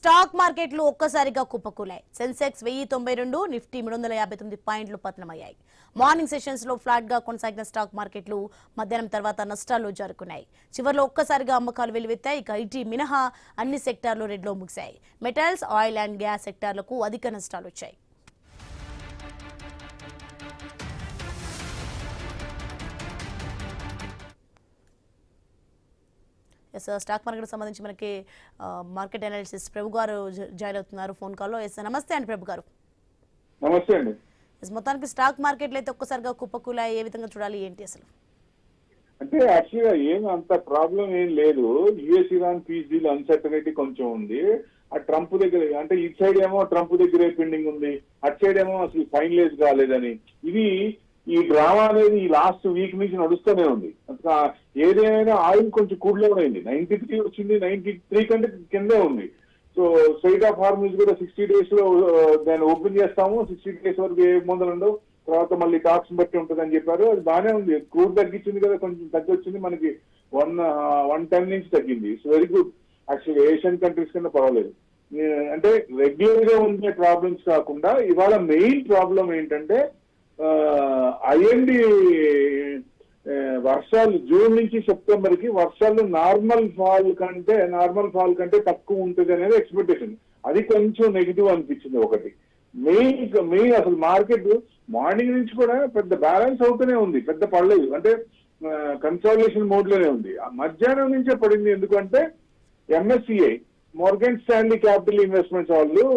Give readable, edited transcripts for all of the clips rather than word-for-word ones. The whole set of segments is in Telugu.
స్టాక్ మార్కెట్లు ఒక్కసారిగా కుప్పకూలాయి. సెన్సెక్స్ 1092, నిఫ్టీ 359 పాయింట్లు పతనమయ్యాయి. మార్నింగ్ సెషన్స్ లో ఫ్లాట్ గా కొనసాగిన స్టాక్ మార్కెట్లు మధ్యాహ్నం తర్వాత నష్టాల్లో జారుకున్నాయి. చివర్లో ఒక్కసారిగా అమ్మకాలు వెలువెత్తాయి. ఇక ఐటీ మినహా అన్ని సెక్టార్లు రెడ్ లో ముగిశాయి. మెటల్స్, ఆయిల్ అండ్ గ్యాస్ సెక్టార్లకు అధిక నష్టాలు వచ్చాయి. స్టాక్ మార్కెట్ సంబంధించి మనకి మార్కెట్ అనాలిసిస్ ప్రభు గారు జాయిన్ అవుతున్నారు ఫోన్ కాల్లో. నమస్తే అండి ప్రభు గారు. నమస్తే అండి. మొత్తానికి స్టాక్ మార్కెట్లు అయితే ఒక్కసారిగా కుప్పకూలాయి, ఏ విధంగా చూడాలి ఏంటి అసలు? అంటే యాక్చువల్గా ఏం అంత ప్రాబ్లం ఏం లేదు. US Iran piece deal uncertainty కొంచెం ఉంది. ఆ ట్రంప్ దగ్గర అంటే ఇటు సైడ్ ఏమో ట్రంప్ దగ్గరే పెండింగ్ ఉంది, అటు సైడ్ ఏమో అసలు ఫైనలైజ్ కాలేదని. ఇది ఈ డ్రామా అనేది ఈ లాస్ట్ వీక్ నుంచి నడుస్తూనే ఉంది. ఏదేమైనా ఆయిల్ కొంచెం కూల్ డౌన్ అయింది. 93 వచ్చింది, 93 కంటే కిందే ఉంది. సో స్ట్రైట్ ఆఫ్ హార్మూజ్ కూడా 60 days లో దాన్ని ఓపెన్ చేస్తాము, 60 days వరకు ఏ ఇబ్బందులు ఉండవు, తర్వాత మళ్ళీ టాక్స్ బట్టి ఉంటుంది అని చెప్పారు. అది బాగానే ఉంది. క్రూడ్ తగ్గించింది కదా, కొంచెం తగ్గొచ్చింది, మనకి 110 నుంచి తగ్గింది. So very good. యాక్చువల్గా ఏషియన్ కంట్రీస్ కన్నా పర్వాలేదు. అంటే రెగ్యులర్ గా ఉండే ప్రాబ్లమ్స్ కాకుండా ఇవాళ మెయిన్ ప్రాబ్లం ఏంటంటే ఐఎండి వర్షాలు జూన్ నుంచి సెప్టెంబర్ కి వర్షాలు నార్మల్ ఫాల్ కంటే తక్కువ ఉంటుంది అనేది ఎక్స్పెక్టేషన్. అది కొంచెం నెగిటివ్ అనిపించింది. ఒకటి మెయిన్ అసలు మార్కెట్ మార్నింగ్ నుంచి కూడా పెద్ద బ్యాలెన్స్ అవుతూనే ఉంది, పెద్ద పడలేదు. అంటే కన్సాలిడేషన్ మోడ్ లోనే ఉంది. మధ్యాహ్నం నుంచే పడింది. ఎందుకంటే MSCI Morgan Stanley capital investments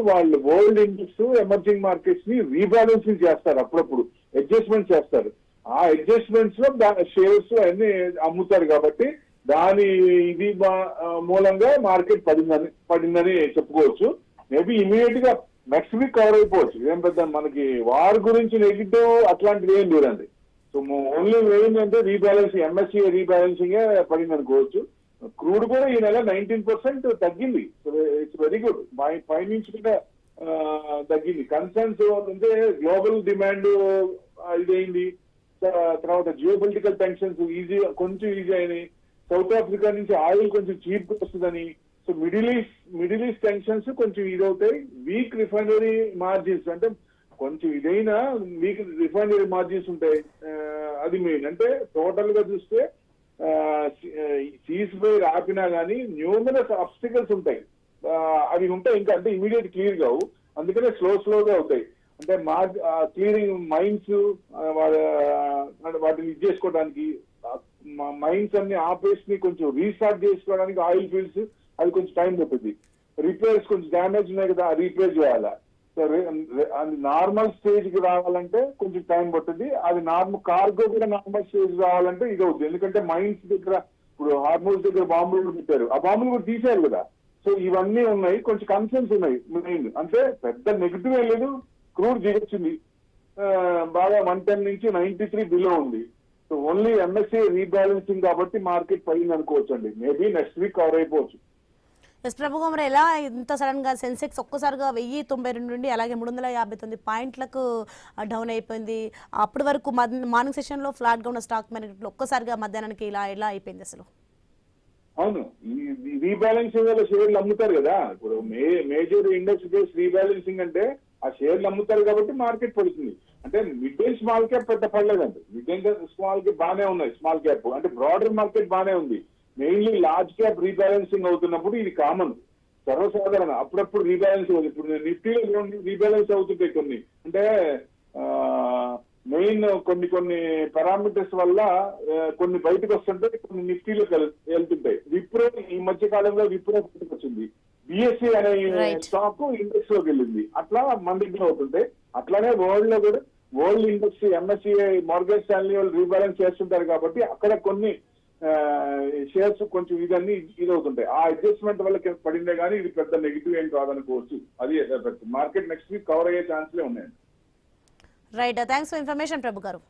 వాళ్ళు వరల్డ్ ఇండెక్స్ ఎమర్జింగ్ మార్కెట్స్ ని రీబ్యాలెన్సింగ్ చేస్తారు, అప్పుడప్పుడు అడ్జస్ట్మెంట్ చేస్తారు. ఆ అడ్జస్ట్మెంట్స్ లో షేర్స్ అన్ని అమ్ముతారు. కాబట్టి దాని ఇది మూలంగా మార్కెట్ పడిందని చెప్పుకోవచ్చు. మేబీ ఇమీడియట్ గా నెక్స్ట్ వీక్ కవర్ అయిపోవచ్చు. ఏం పెద్ద మనకి వార్ గురించి నెగిటివ్ అట్లాంటివి ఏం లేదండి. సో ఓన్లీ ఏంటంటే రీబ్యాలెన్సింగ్, ఎంఎస్సీ రీబ్యాలెన్సింగ్ పడింది అనుకోవచ్చు. క్రూడ్ కూడా ఈ నెల 19% తగ్గింది. It's very good. పై నుంచి కూడా తగ్గింది. కన్సర్న్స్ అంటే గ్లోబల్ డిమాండ్ ఇదైంది, తర్వాత జియోపొలిటికల్ టెన్షన్స్ కొంచెం ఈజీ అయినాయి. సౌత్ ఆఫ్రికా నుంచి ఆయిల్ కొంచెం చీప్ వస్తుందని. సో మిడిల్ ఈస్ట్ టెన్షన్స్ కొంచెం ఇదవుతాయి. వీక్ రిఫైనరీ మార్జిన్స్ అంటే కొంచెం ఇదైనా వీక్ రిఫైనరీ మార్జిన్స్ ఉంటాయి. అది మెయిన్. అంటే టోటల్ గా చూస్తే సీజ్ ఫైర్ ఆపినా గానీ న్యూమరస్ ఆబ్స్టికల్స్ ఉంటాయి. అవి ఉంటాయి ఇంకా. అంటే ఇమీడియట్ క్లియర్ కావు, అందుకనే స్లోగా అవుతాయి. అంటే క్లియరింగ్ మైన్స్ వాటిని ఇది చేసుకోవడానికి, మైన్స్ అన్ని ఆపరేషన్ ని కొంచెం రీస్టార్ట్ చేసుకోవడానికి ఆయిల్ ఫీల్డ్స్ అది కొంచెం టైం పడుతుంది. రిపేర్స్ కొంచెం డ్యామేజ్ ఉన్నాయి కదా, రీపేర్ చేయాలా. అది నార్మల్ స్టేజ్ కి రావాలంటే కొంచెం టైం పడుతుంది. అది కార్గో కూడా నార్మల్ స్టేజ్ రావాలంటే ఇది అవుతుంది. ఎందుకంటే మైన్స్ దగ్గర ఇప్పుడు హార్మోన్స్ దగ్గర బాంబులు కూడా పెట్టారు, ఆ బాంబులు కూడా తీశారు కదా. సో ఇవన్నీ ఉన్నాయి, కొంచెం కన్సర్న్స్ ఉన్నాయి. మెయిన్ అంటే పెద్ద నెగిటివ్ ఏం లేదు. క్రూడ్ దిగొచ్చింది బాగా 110 నుంచి 93 బిలో ఉంది. సో ఓన్లీ ఎంఎస్సీ రీబ్యాలెన్సింగ్ కాబట్టి మార్కెట్ పడింది అనుకోవచ్చు అండి. మేబీ నెక్స్ట్ వీక్ కవర్ అయిపోవచ్చు. ప్రభు గారు, ఎలా ఇంత సడన్ గా సెన్సెక్స్ ఒక్కసారిగా 1092 నుండి అలాగే 359 పాయింట్లకు డౌన్ అయిపోయింది? అప్పటి వరకు మార్నింగ్ సెషన్ లో ఫ్లాట్ గా ఉన్న స్టాక్ మార్కెట్ ఒక్కసారిగా మధ్యాహ్నానికి ఎలా అయిపోయింది అసలు? అవును, ఈ రీబ్యాలెన్సింగ్ వల్ల షేర్లు అమ్ముతారు కదా. ఇప్పుడు మేజర్ ఇండెక్స్ బేస్ రీబ్యాలెన్సింగ్ అంటే ఆ షేర్లు అమ్ముతారు కాబట్టి మార్కెట్ పడుతుంది. అంటే మిడ్ అండ్ స్మాల్ క్యాప్ పెద్ద పడలేదండి. మిడ్ అండ్ స్మాల్ క్యాప్ బాగానే ఉన్నాయి. స్మాల్ క్యాప్ అంటే బ్రాడర్ మార్కెట్ బాగానే ఉంది. మెయిన్లీ లార్జ్ క్యాప్ రీబ్యాలెన్సింగ్ అవుతున్నప్పుడు ఇది కామన్, సర్వసాధారణ. అప్పుడప్పుడు రీబ్యాలెన్సింగ్ అవుతుంది. ఇప్పుడు నిఫ్టీలో రీబ్యాలెన్స్ అవుతుంటాయి కొన్ని. అంటే మెయిన్ కొన్ని పారామీటర్స్ వల్ల కొన్ని బయటకు వస్తుంటాయి, కొన్ని నిఫ్టీలో వెళ్తుంటాయి. విప్రో ఈ మధ్య కాలంలో విప్రో వచ్చింది, బిఎస్సీ అనే స్టాక్ ఇండెక్స్ లోకి వెళ్ళింది. అట్లా మన దగ్గర అవుతుంటాయి. అట్లానే వరల్డ్ లో కూడా world index MSCI Morgan Stanley వాళ్ళు రీబ్యాలెన్స్ చేస్తుంటారు కాబట్టి అక్కడ కొన్ని షేర్స్ కొంచెం ఇదన్నీ ఇదవుతుంటాయి. ఆ అడ్జస్ట్మెంట్ వల్ల పడిందే కానీ ఇది పెద్ద నెగిటివ్ ఏం కాదనుకోవచ్చు. అది మార్కెట్ నెక్స్ట్ వీక్ కవర్ అయ్యే ఛాన్స్లే ఉన్నాయండి. రైట్, థ్యాంక్స్ ఫర్ ఇన్ఫర్మేషన్ ప్రభు గారు.